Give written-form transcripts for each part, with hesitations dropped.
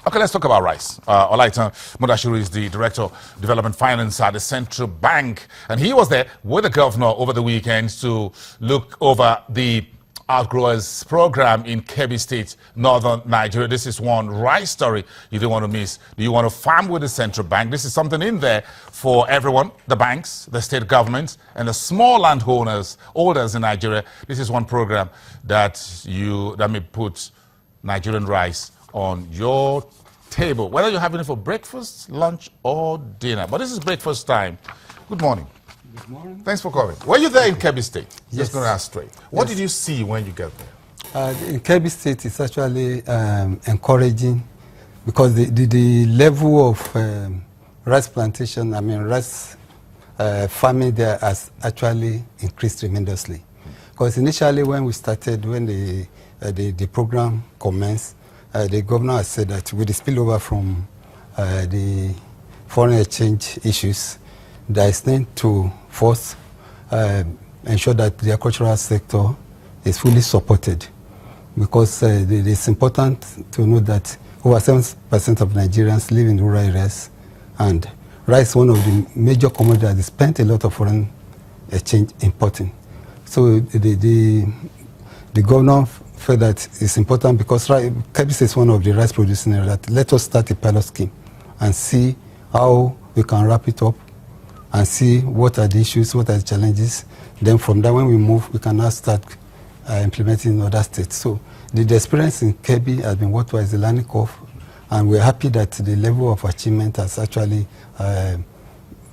Okay, let's talk about rice. Olaita Mudashiru is the Director of Development Finance at the Central Bank, and he was there with the governor over the weekend to look over the Outgrowers program in Kebbi State, northern Nigeria. This is one rice story you don't want to miss. Do you want to farm with the Central Bank? This is something in there for everyone, the banks, the state governments, and the small landholders, holders in Nigeria. This is one program that may put Nigerian rice on your table, whether you're having it for breakfast, lunch, or dinner. But this is breakfast time. Good morning. Good morning. Thanks for coming. Were you there in Kebbi State? Yes. Just going to ask straight. What did you see when you got there? In Kebbi State, it's actually encouraging because the level of rice plantation, rice farming there has actually increased tremendously. Because initially when we started, when the program commenced, the governor has said that with the spillover from the foreign exchange issues, there is need to first ensure that the agricultural sector is fully supported, because it is important to know that over 7% of Nigerians live in rural areas, and rice is one of the major commodities that spent a lot of foreign exchange importing. So the governor felt that it's important because Kebbi is one of the rice producing areas. That let us start a pilot scheme and see how we can wrap it up and see what are the issues, what are the challenges. Then from there, when we move, we can now start implementing in other states. So the experience in Kebbi has been what was the learning curve, and we're happy that the level of achievement has actually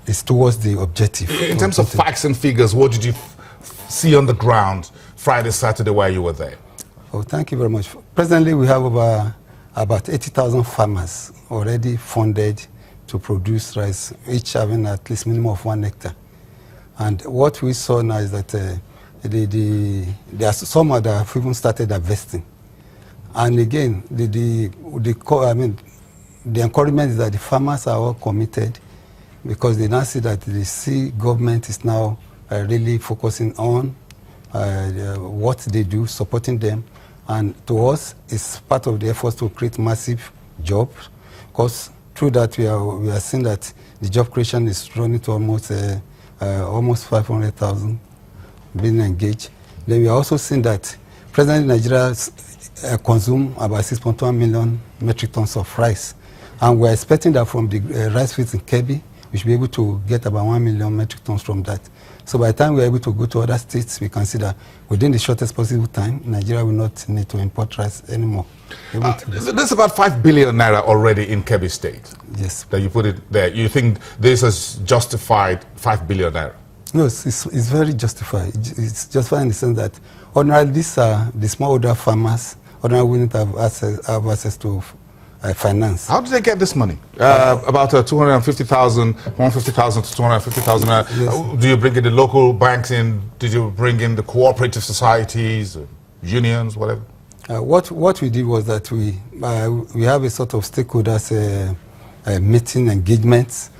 is towards the objective. In terms of facts and figures, what did you see on the ground Friday, Saturday while you were there? Oh, thank you very much. Presently, we have about 80,000 farmers already funded to produce rice, each having at least minimum of 1 hectare. And what we saw now is that there are some that have even started harvesting. And again, the encouragement is that the farmers are all committed, because they now see that the government is now really focusing on what they do, supporting them. And to us, it's part of the efforts to create massive jobs, because through that we are seeing that the job creation is running to almost 500,000 being engaged. Then we are also seeing that presently Nigeria consume about 6.1 million metric tons of rice, and we are expecting that from the rice fields in Kebbi, we should be able to get about 1 million metric tons from that. So by the time we are able to go to other states, we can see that within the shortest possible time, Nigeria will not need to import rice anymore. There's about 5 billion naira already in Kebbi State. Yes. That you put it there. You think this has justified 5 billion naira? No, it's very justified. It's justified in the sense that ordinarily these are the smallholder farmers, ordinarily we need to have access to finance. How do they get this money? About 250,000, 150,000 to 250,000. Yes. Do you bring in the local banks in? Did you bring in the cooperative societies, unions, whatever? What we did was that we have a sort of stakeholders meeting engagements.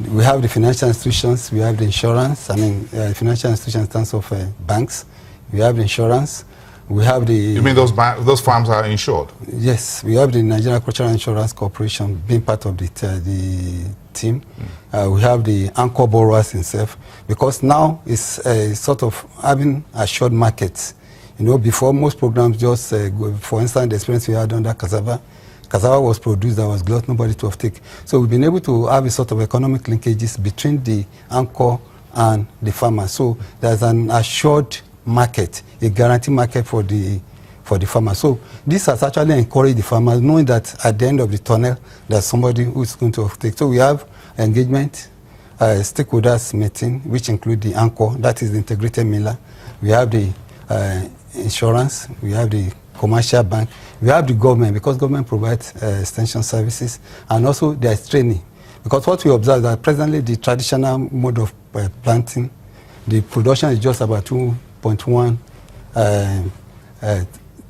We have the financial institutions, we have the insurance. Financial institutions in terms of banks. We have the insurance. We have the... You mean those farms are insured? Yes, we have the Nigerian Agricultural Insurance Corporation being part of the team. We have the anchor borrowers himself, because now it's sort of having assured markets. You know, before most programs just, for instance, the experience we had under cassava was produced, there was glut, nobody to offtake. So we've been able to have a sort of economic linkages between the anchor and the farmer. So there's an assured market, a guarantee market for the farmer. So this has actually encouraged the farmers, knowing that at the end of the tunnel, there's somebody who is going to take. So we have engagement, stakeholders meeting, which include the anchor, that is the integrated miller. We have the insurance, we have the commercial bank, we have the government, because government provides extension services, and also there's training. Because what we observe is that presently the traditional mode of planting, the production is just about 2.1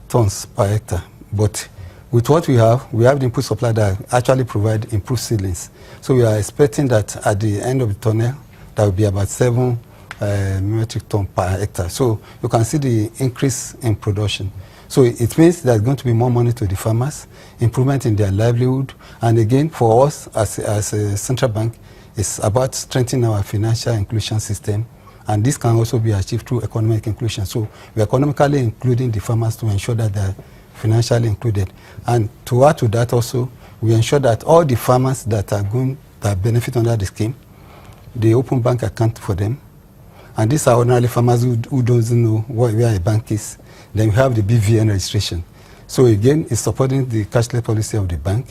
tons per hectare. But with what we have the input supply that actually provide improved seedlings. So we are expecting that at the end of the tunnel, that will be about 7 metric ton per hectare. So you can see the increase in production. So it means there's going to be more money to the farmers, improvement in their livelihood, and again, for us as a central bank, it's about strengthening our financial inclusion system, and this can also be achieved through economic inclusion. So we're economically including the farmers to ensure that they're financially included. And to add to that also, we ensure that all the farmers that benefit under the scheme, they open bank account for them. And these are ordinarily farmers who doesn't know where a bank is. Then we have the BVN registration. So again, it's supporting the cashless policy of the bank.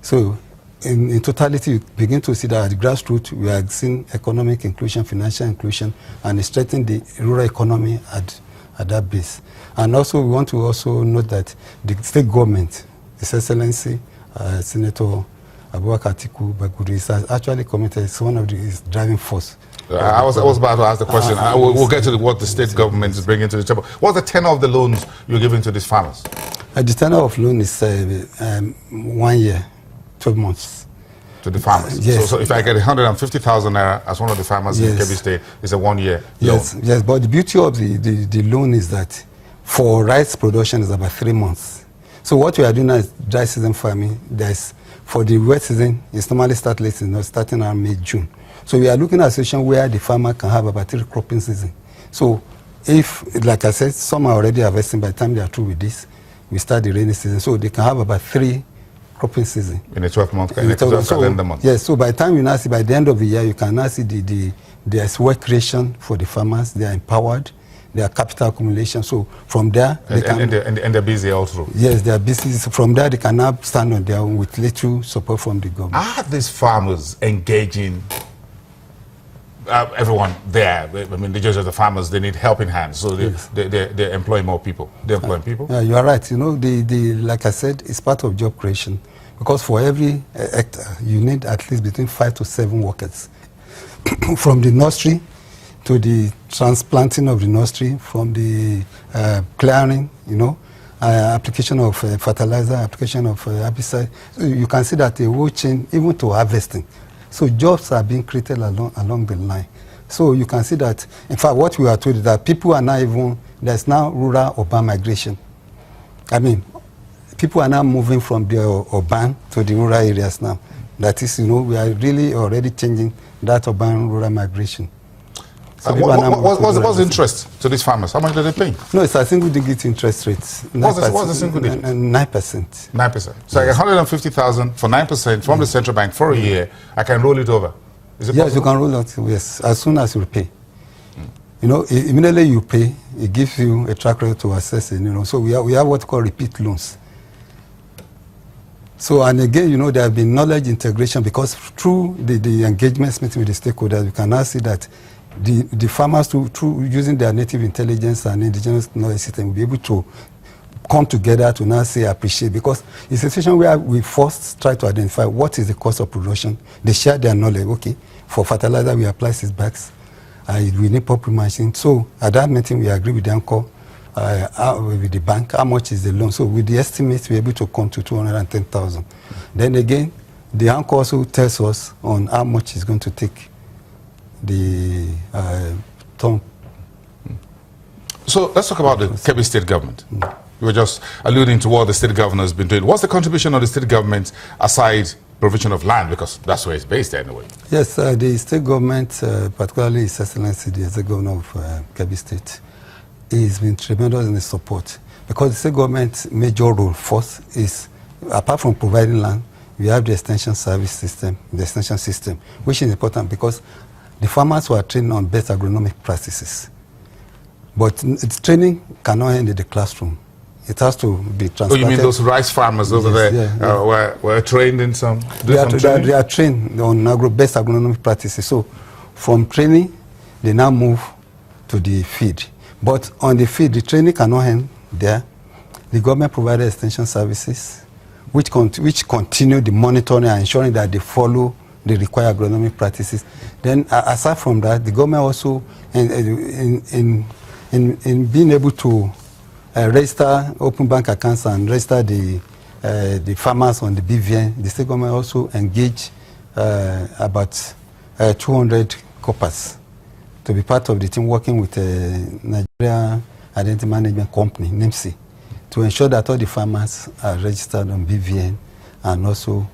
So in totality, you begin to see that at the grassroots, we are seeing economic inclusion, financial inclusion, and strengthening the rural economy at that base. And also, we want to also note that the state government, His Excellency Senator Abubakar Atiku Bagudu, is actually committed. It's one of his driving force. I was about to ask the question. We'll get to what the state government is bringing to the table. What's the tenor of the loans you're giving to these farmers? The tenor of loan is 1 year, 12 months. To the farmers? Yes. So if I get 150,000 naira as one of the farmers in Kebbi State, it's a 1 year loan? Yes, but the beauty of the loan is that for rice production is about 3 months. So what we are doing now is dry season farming. For the wet season, it's normally starting around May, June. So we are looking at a situation where the farmer can have about 3 cropping seasons. So if, like I said, some are already harvesting by the time they are through with this, we start the rainy season. So they can have about 3 cropping seasons. In a 12-month calendar month. Yes, so by the time you now see, by the end of the year, you can now see there's work creation for the farmers. They are empowered. They are capital accumulation. So from there, and they're busy all through. Yes, they are busy. So from there, they can now stand on their own with little support from the government. Are these farmers engaging everyone there? I mean, the judges, the farmers, they need helping hands, so they're employing more people. They're employing people. You are right. You know, like I said, it's part of job creation, because for every hectare, you need at least between 5 to 7 workers, from the nursery to the transplanting of the nursery, from the clearing, application of fertilizer, application of herbicide. So you can see that the whole chain, even to harvesting. So jobs are being created along the line. So you can see that, in fact, what we are told is that people are now there's now rural-urban migration. I mean, people are now moving from the urban to the rural areas now. That is, we are really already changing that urban-rural migration. So what's the interest to these farmers? How much do they pay? No, it's a single-digit interest rate. What's the single digit? 9%. 9%. So I get 150,000 for 9% from the central bank for a year. I can roll it over. Is it possible? Yes, you can roll it. Yes, as soon as you pay. Immediately you pay, it gives you a track record to assess it. So we have what we call repeat loans. So, and again, there have been knowledge integration, because through the engagements meeting with the stakeholders, we can now see that the farmers, through using their native intelligence and indigenous knowledge system, will be able to come together to now say appreciate, because it's a situation where we first try to identify what is the cost of production. They share their knowledge. Okay, for fertilizer we apply 6 bags. We need pump machine. So at that meeting we agree with the anchor, with the bank, how much is the loan. So with the estimates we're able to come to 210,000. Then again, the anchor also tells us on how much it's going to take the term. So let's talk about the Kebbi State government. You were just alluding to what the state governor has been doing. What's the contribution of the state government aside provision of land, because that's where it's based anyway? Yes, the state government, particularly His Excellency, the governor of Kebbi State, has been tremendous in the support, because the state government's major role first is, apart from providing land, we have the extension service system, the extension system, which is important because the farmers were trained on best agronomic practices. But its training cannot end in the classroom. It has to be transplanted. Oh, you mean those rice farmers over there were trained in some? They are trained on best agronomic practices. So from training, they now move to the field. But on the field, the training cannot end there. The government provided extension services, which continue the monitoring and ensuring that they follow the required agronomic practices. Then, aside from that, the government also, in being able to register open bank accounts and register the farmers on the BVN, the state government also engaged about 200 corpers to be part of the team working with Nigeria Identity Management Company, NIMSI. to ensure that all the farmers are registered on BVN and also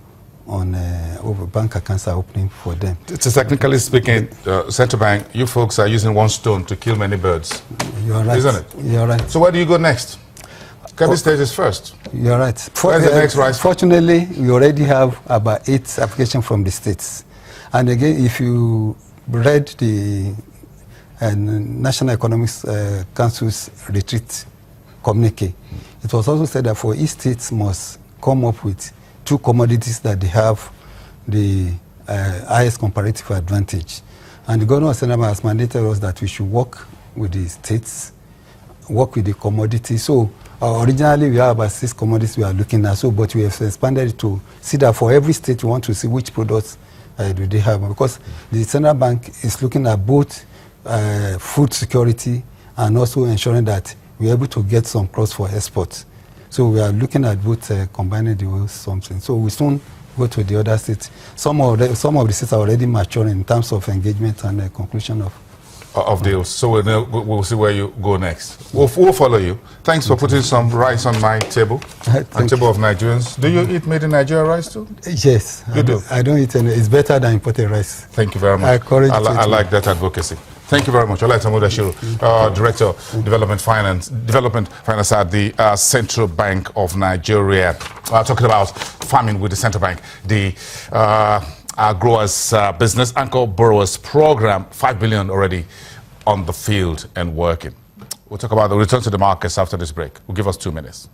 on over bank accounts are opening for them. Technically speaking, central bank, you folks are using one stone to kill many birds. You're right. Isn't it? You're right. So where do you go next? Kebbi State is first. You're right. Where's the next rice? Fortunately, we already have about 8 applications from the states. And again, if you read the National Economics Council's retreat communique, it was also said that for each state must come up with 2 commodities that they have the highest comparative advantage. And the governor of Senaba has mandated us that we should work with the states, work with the commodities. So originally we have about 6 commodities we are looking at, but we have expanded it to see that for every state we want to see which products do they have, because the central bank is looking at both food security and also ensuring that we're able to get some crops for export. So we are looking at both combining the whole something. So we soon go to the other states. Some of the states are already maturing in terms of engagement and conclusion of deals. So we'll see where you go next. We'll follow you. Thanks for putting some rice on my table, and table of Nigerians. Do you eat made in Nigeria rice too? Yes. You do? I don't eat any. It's better than imported rice. Thank you very much. I like that advocacy. Thank you very much. Olaita Mudashiru, Director of Development Finance at the Central Bank of Nigeria. Talking about farming with the Central Bank, the growers business anchor borrowers program, 5 billion already on the field and working. We'll talk about the return to the markets after this break. We'll give us 2 minutes.